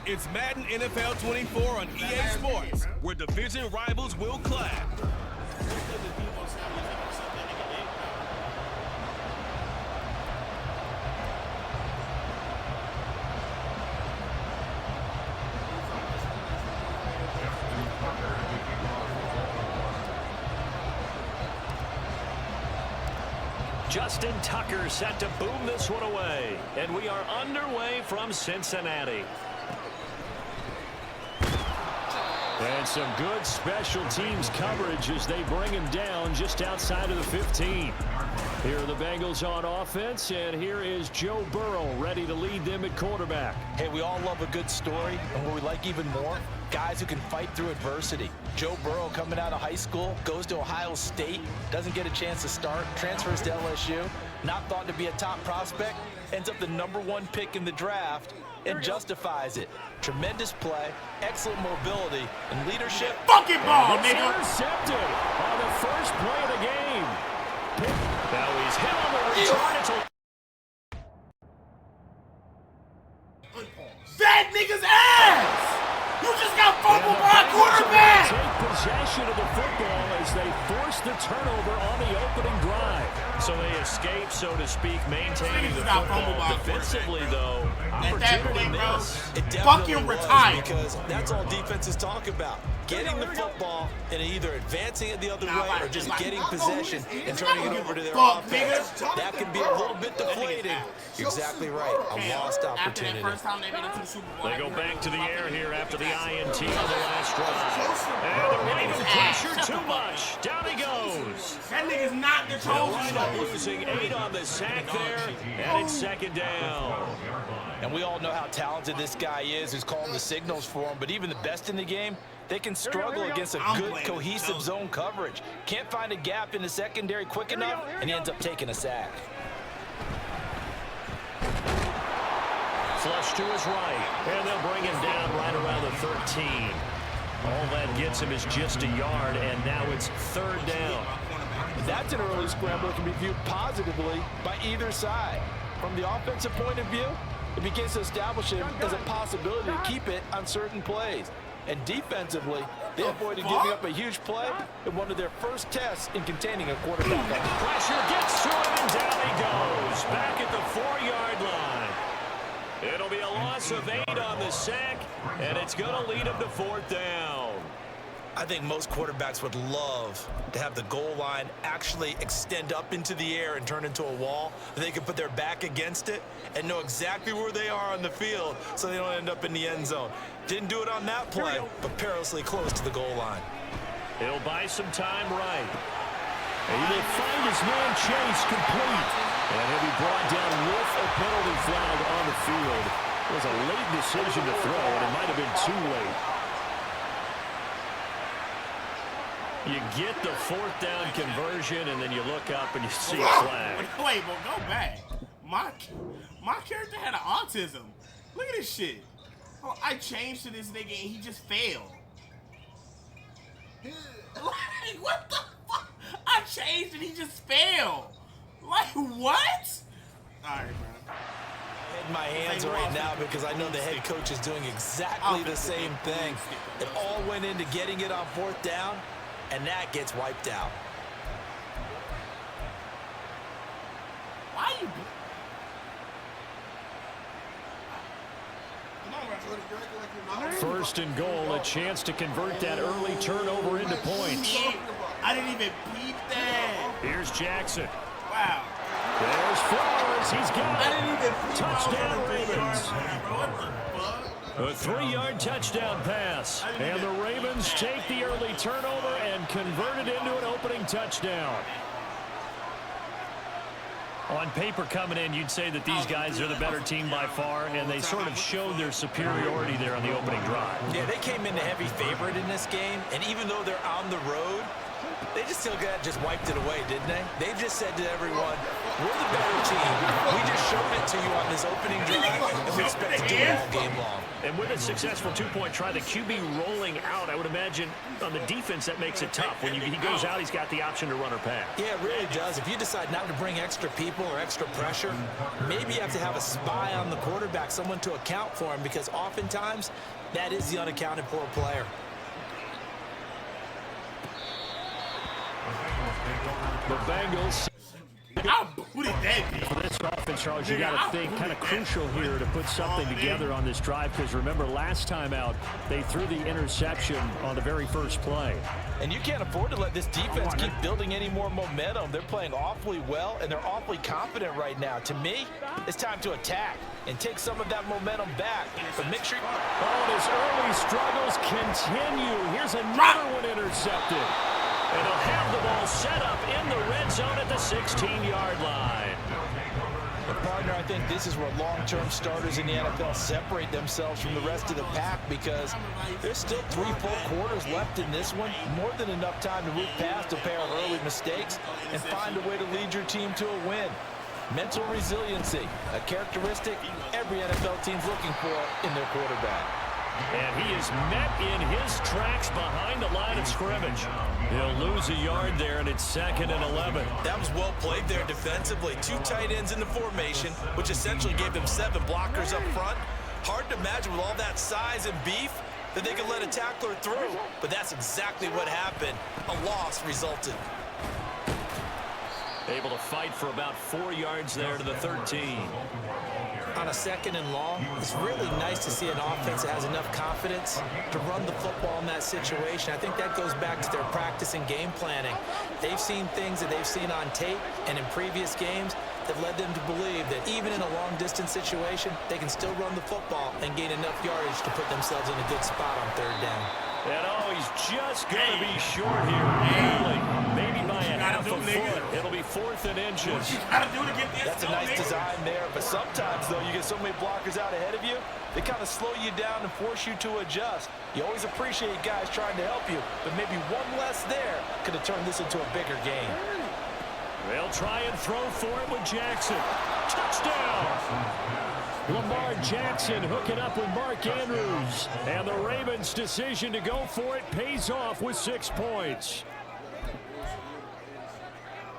It's Madden NFL 24 on EA Sports, where division rivals will clash. Justin Tucker set to boom this one away. And we are underway from Cincinnati. And some good special teams coverage as they bring him down just outside of the 15. Here are the Bengals on offense, and here is Joe Burrow ready to lead them at quarterback. Hey, we all love a good story, and what we like even more, guys who can fight through adversity. Joe Burrow coming out of high school, goes to Ohio State, doesn't get a chance to start, transfers to LSU, not thought to be a top prospect, ends up the #1 pick in the draft, and justifies it. Tremendous play, excellent mobility, and leadership. Fucking ball, nigga! Intercepted on the first play of the game. Now he's hit on the return. That nigga's ass! You just got fumbled by a quarterback! Take possession of the football as they force the turnover on the opening drive. So they escape, so to speak, maintaining the football. Defensively, though, opportunity miss. Fucking retire. Because that's all defenses talk about. Getting the football and either advancing it the other way or just getting possession and turning it over to their offense. That can be a little bit deflating. You're exactly right. A lost opportunity. They go back to the air here after the INT on the last drive. And they're waiting pressure too much. Down he goes. That nigga's not the chosen. Losing 8 on the sack there, and it's second down. And we all know how talented this guy is who's calling the signals for him, but even the best in the game, they can struggle against a good, cohesive zone coverage. Can't find a gap in the secondary quick enough, and he ends up taking a sack. Flush to his right, and they'll bring him down right around the 13. All that gets him is just a yard, and now it's third down. That's an early scramble that can be viewed positively by either side. From the offensive point of view, it begins to establish him as a possibility to keep it on certain plays. And defensively, they avoided giving up a huge play in one of their first tests in containing a quarterback. Pressure gets to him, and down he goes. Back at the 4-yard line. It'll be a loss of 8 on the sack, and it's going to lead him to fourth down. I think most quarterbacks would love to have the goal line actually extend up into the air and turn into a wall. They can put their back against it and know exactly where they are on the field so they don't end up in the end zone. Didn't do it on that play, but perilously close to the goal line. He'll buy some time right. And he will find his man Chase complete. And he'll be brought down with a penalty flag on the field. It was a late decision to throw, and it might have been too late. You get the fourth down conversion, and then you look up and you see a flag. Wait, but go back. My character had an autism. Look at this shit. Oh, I changed to this nigga and he just failed. Like, what the fuck? I changed and he just failed. Like, what? Alright, bro. In my hands right now because I know the head coach is doing exactly the same thing. It all went into getting it on fourth down, and that gets wiped out. Why you? First and goal, a chance to convert that early turnover into points. I didn't even peep that. Here's Jackson. Wow. There's Flowers. He's got I it. didn't even peep. Touchdown, Ravens. What the fuck? A 3-yard touchdown pass. And the Ravens take the early turnover and convert it into an opening touchdown. On paper coming in, you'd say that these guys are the better team by far, and they sort of showed their superiority there on the opening drive. Yeah, they came in the heavy favorite in this game, and even though they're on the road, They just just wiped it away, didn't they? They just said to everyone, we're the better team. We just showed it to you on this opening drive, and we expect to do it all game long. And with a successful two-point try, the QB rolling out, I would imagine on the defense that makes it tough. When he goes out, he's got the option to run or pass. Yeah, it really does. If you decide not to bring extra people or extra pressure, maybe you have to have a spy on the quarterback, someone to account for him, because oftentimes that is the unaccounted for player. The Bengals. I booted that bitch. For this offense, Charles, you got to think kind of crucial here to put something together on this drive, because remember last time out they threw the interception on the very first play. And you can't afford to let this defense keep building any more momentum. They're playing awfully well, and they're awfully confident right now. To me, it's time to attack and take some of that momentum back. But make sure... Oh, his early struggles continue. Here's another one intercepted. And he'll have the ball set up in the red zone at the 16-yard line. And partner, I think this is where long-term starters in the NFL separate themselves from the rest of the pack, because there's still 3 full quarters left in this one. More than enough time to move past a pair of early mistakes and find a way to lead your team to a win. Mental resiliency, a characteristic every NFL team's looking for in their quarterback. And he is met in his tracks behind the line of scrimmage. He'll lose a yard there, and it's 2nd and 11. That was well played there defensively. 2 tight ends in the formation, which essentially gave them 7 blockers up front. Hard to imagine with all that size and beef that they could let a tackler through. But that's exactly what happened. A loss resulted. Able to fight for about 4 yards there to the 13. On a 2nd and long, it's really nice to see an offense that has enough confidence to run the football in that situation. I think that goes back to their practice and game planning. They've seen things that they've seen on tape and in previous games that led them to believe that even in a long-distance situation, they can still run the football and gain enough yardage to put themselves in a good spot on 3rd down. And oh, he's just going to be short here. Really, maybe by a half a foot. It'll be 4th and inches. That's a nice design there, but sometimes, though, you get so many blockers out ahead of you, they kind of slow you down and force you to adjust. You always appreciate guys trying to help you, but maybe one less there could have turned this into a bigger game. They'll try and throw for it with Jackson. Touchdown! Lamar Jackson hooking up with Mark Andrews. And the Ravens' decision to go for it pays off with 6 points.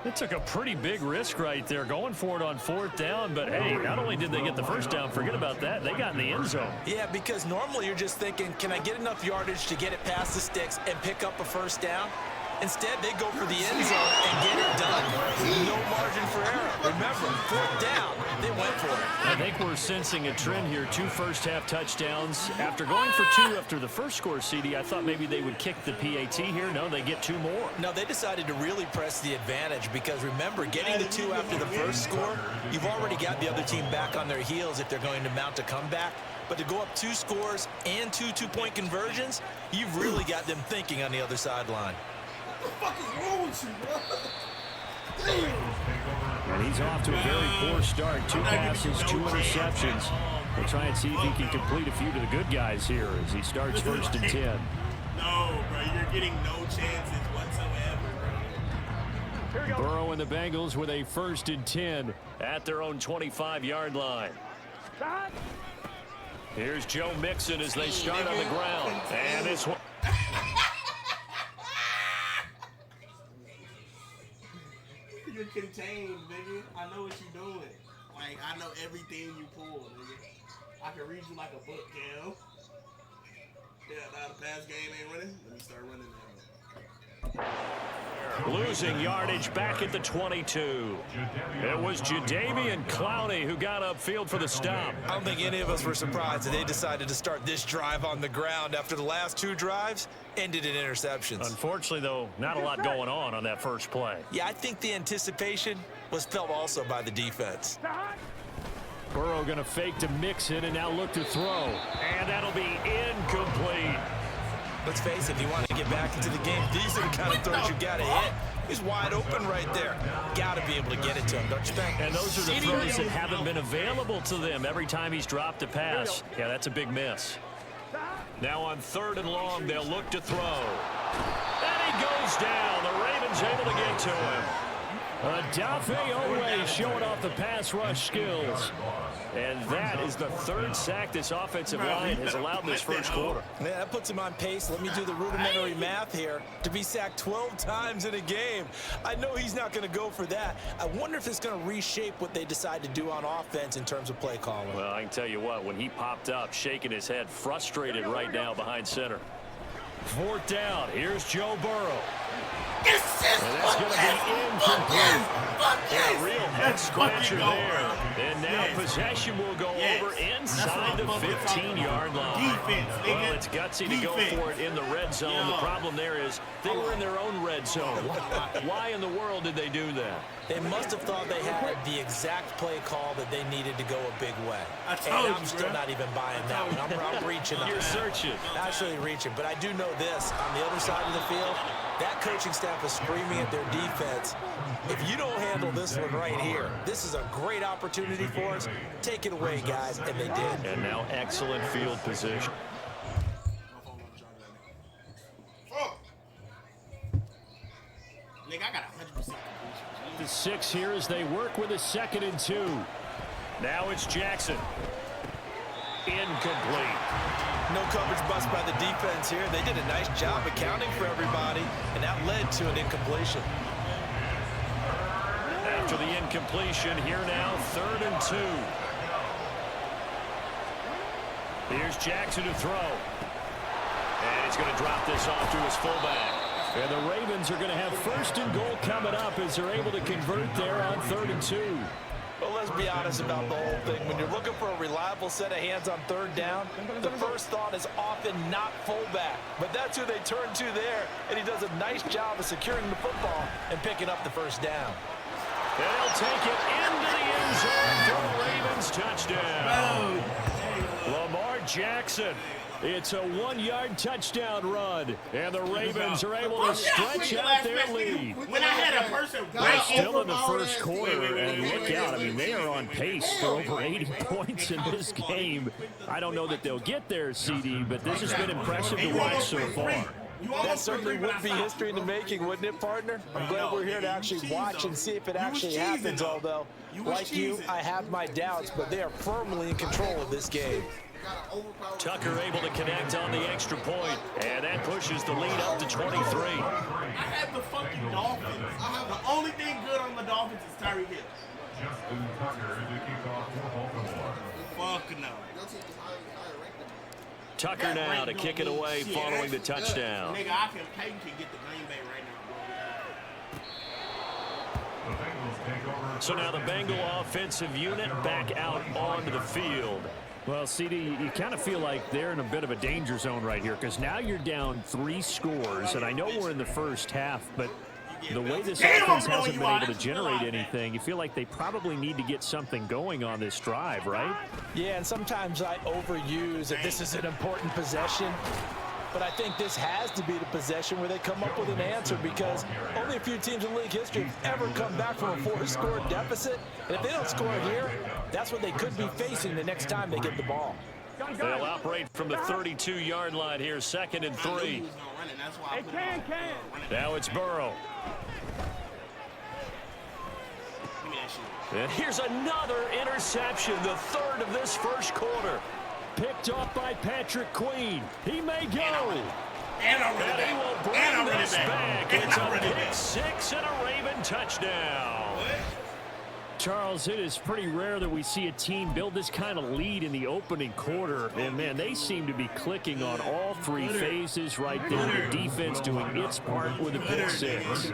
It took a pretty big risk right there going for it on 4th down. But, hey, not only did they get the first down, forget about that, they got in the end zone. Yeah, because normally you're just thinking, can I get enough yardage to get it past the sticks and pick up a first down? Instead, they go for the end zone and get it done. No margin for error. Remember, 4th down, they went for it. I think we're sensing a trend here. 2 first-half touchdowns. After going for 2 after the first score, CD, I thought maybe they would kick the PAT here. No, they get 2 more. No, they decided to really press the advantage because, remember, getting the 2 after the first score, you've already got the other team back on their heels if they're going to mount a comeback. But to go up 2 scores and 2 two-point conversions, you've really got them thinking on the other sideline. What the fuck is wrong with you, bro? Damn. And he's off to a very poor start. 2 passes, 2 interceptions. We'll try and see if he can complete a few to the good guys here as he starts 1st and 10. No, bro, you're getting no chances whatsoever, bro. Burrow and the Bengals with a 1st and 10 at their own 25-yard line. Here's Joe Mixon as they start on the ground. And this one. You're contained, nigga. I know what you're doing. Like, I know everything you pull, nigga. I can read you like a book, Cam. Yeah, now the pass game ain't running. Let me start running now. Losing yardage back at the 22. It was Jadeveon Clowney who got upfield for the stop. I don't think any of us were surprised that they decided to start this drive on the ground after the last 2 drives ended in interceptions. Unfortunately, though, not a lot going on that first play. Yeah, I think the anticipation was felt also by the defense. Burrow going to fake to Mixon and now look to throw. And that'll be incomplete. Let's face it, if you want to get back into the game, these are the kind of throws you got to hit. He's wide open right there. Got to be able to get it to him, don't you think? And those are the throws that haven't been available to them every time he's dropped a pass. Yeah, that's a big miss. Now on 3rd and long, they'll look to throw. And he goes down. The Ravens able to get to him. Dafe Owe showing off the pass rush skills. And that is the third sack this offensive line has allowed this first quarter. Yeah, that puts him on pace. Let me do the rudimentary math here. To be sacked 12 times in a game. I know he's not going to go for that. I wonder if it's going to reshape what they decide to do on offense in terms of play calling. Well, I can tell you what, when he popped up, shaking his head, frustrated right now behind center. Fourth down. Here's Joe Burrow. Yes, And that's going to be incomplete. yes. A real head scratcher there. And now possession will go over inside the 15-yard line. Defense, nigga. Well, it's gutsy to go for it in the red zone. The problem there is they were in their own red zone. Why in the world did they do that? They must have thought they had the exact play call that they needed to go a big way. I told and I'm you, still bro. not even buying that one. I'm reaching on You're that. searching. Actually reaching. But I do know this. On the other side of the field, that coaching staff is screaming at their defense. If you don't handle this one right here, this is a great opportunity for us. Take it away, guys. And they did. And now excellent field position. Nigga, I got 100%. The 6 here as they work with a 2nd and 2. Now it's Jackson. Incomplete. No coverage bust by the defense here. They did a nice job accounting for everybody, and that led to an incompletion. After the incompletion, here now, 3rd and 2. Here's Jackson to throw. And he's going to drop this off to his fullback. And the Ravens are going to have 1st and goal coming up as they're able to convert there on 3rd and 2. Well, let's be honest about the whole thing. When you're looking for a reliable set of hands on 3rd down, the first thought is often not fullback. But that's who they turn to there, and he does a nice job of securing the football and picking up the first down. And he'll take it into the end zone for a Ravens touchdown. Lamar Jackson. It's a 1-yard touchdown run, and the Ravens are able to stretch out their lead. When I had a person They're still in the first quarter, and look out. I mean, they are on pace for over 80 points in this game. I don't know that they'll get there, CD, but this has been impressive to watch so far. That certainly would be history in the making, wouldn't it, partner? I'm glad we're here to actually watch and see if it actually happens, although, like you, I have my doubts, but they are firmly in control of this game. Tucker able to connect on the extra point, and that pushes the lead up to 23. I have the fucking Dolphins. The only thing good on the Dolphins is Tyreek Hill. Fuck no. Tucker now to kick it away following the touchdown. Nigga, Peyton can get the Green Bay right now. So now the Bengal offensive unit back out onto the field. Well, CD, you kind of feel like they're in a bit of a danger zone right here because now you're down 3 scores, and I know we're in the first half, but the way this offense hasn't been able to generate anything, you feel like they probably need to get something going on this drive, right? Yeah, and sometimes I overuse that this is an important possession. But I think this has to be the possession where they come up with an answer because only a few teams in league history have ever come back from a 4-score deficit. And if they don't score here, that's what they could be facing the next time they get the ball. They'll operate from the 32-yard line here, 2nd and 3. Now it's Burrow. And here's another interception, the 3rd of this first quarter. Picked off by Patrick Queen. He may go. And he will bring this back. It's a pick 6 and a Raven touchdown. Charles, it is pretty rare that we see a team build this kind of lead in the opening quarter. And, man, they seem to be clicking on all 3 phases right there. The defense doing its part with a pick 6.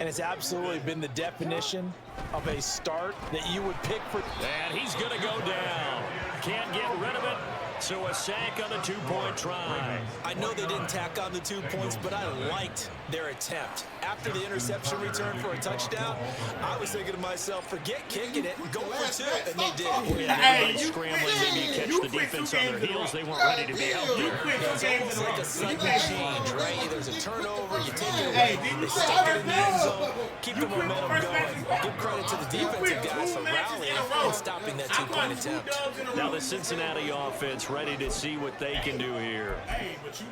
And it's absolutely been the definition of a start that you would pick for. And he's going to go down. Can't get rid of it. So a sack on the 2-point try. I know they didn't tack on the 2 points, but I liked their attempt. After the interception return for a touchdown, I was thinking to myself, forget kicking it, go for 2, and they did. Everybody scrambling, maybe catch the defense on their heels. They weren't ready to be out there. It's almost like a sudden change, right? There's a turnover, you take it away, they stuck it in the end zone, keep the momentum going. Give credit to the defensive guys for rallying and stopping that 2-point attempt. Now the Cincinnati offense ready to see what they can do here.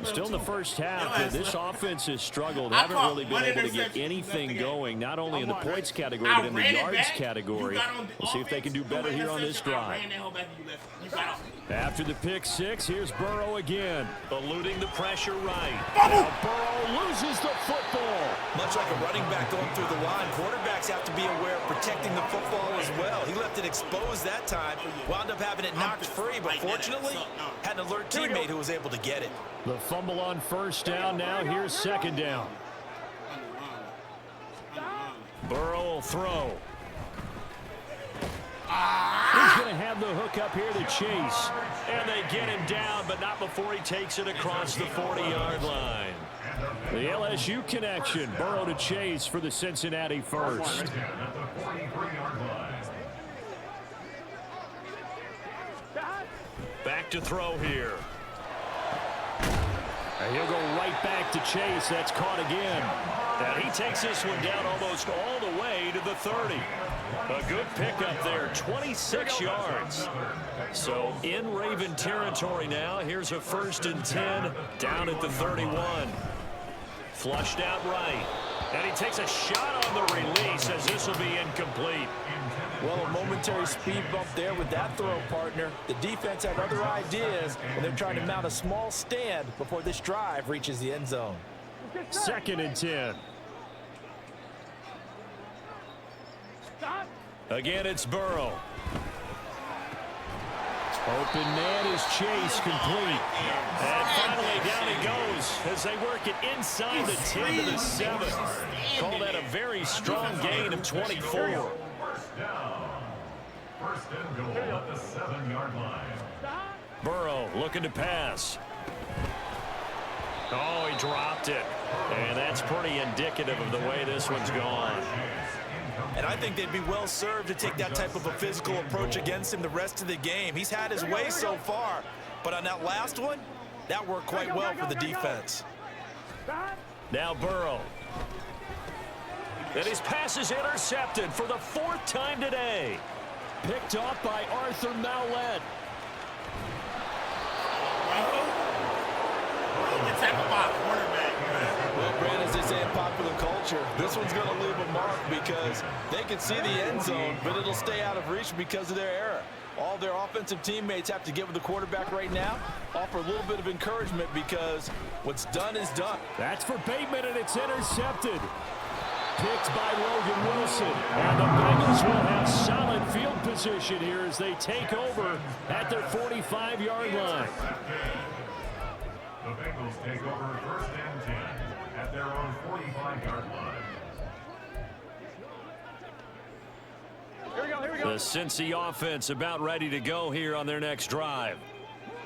Still in the first half, this offense has struggled. Haven't really been able to get anything going, not only in the points category, but in the yards category. We'll see if they can do better here on this drive. After the pick six, here's Burrow again. Eluding the pressure right. Now Burrow loses the football. Much like a running back going through the line, quarterbacks have to be aware of protecting the football as well. He left it exposed that time, wound up having it knocked free, but fortunately, had an alert teammate who was able to get it. The fumble on first down. Now here's second down. Burrow will throw. He's going to have the hook up here to Chase. And they get him down, but not before he takes it across the 40-yard line. The LSU connection. Burrow to Chase for the Cincinnati first. Back to throw here. And he'll go right back to Chase. That's caught again. And he takes this one down almost all the way to the 30. A good pickup there, 26 yards. So in Raven territory now. Here's a 1st and 10 down at the 31. Flushed out right. And he takes a shot on the release as this will be incomplete. Well, a momentary speed bump there with that throw, partner. The defense had other ideas, and they're trying to mount a small stand before this drive reaches the end zone. 2nd and 10. Again, it's Burrow. Open man is Chase, complete. And finally down he goes as they work it inside the 10 to the 7. Call that a very strong gain of 24. First and goal at the 7-yard line. Burrow looking to pass. Oh, he dropped it. And that's pretty indicative of the way this one's gone. And I think they'd be well served to take that type of a physical approach against him the rest of the game. He's had his way so far, but on that last one, that worked quite well for the defense. Now Burrow. And his pass is intercepted for the 4th time today. Picked off by Arthur Maulet. Well, Brand, as they say in popular culture, this one's going to leave a mark because they can see the end zone, but it'll stay out of reach because of their error. All their offensive teammates have to give the quarterback right now, offer a little bit of encouragement because what's done is done. That's for Bateman, and it's intercepted. Picked by Logan Wilson. And the Bengals will have solid field position here as they take over at their 45-yard line. The Bengals take over 1st and 10 at their own 45-yard line. The Cincy offense about ready to go here on their next drive.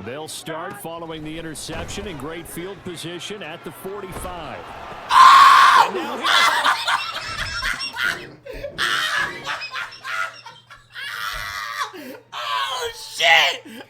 They'll start following the interception in great field position at the 45. And now here's... Oh, shit!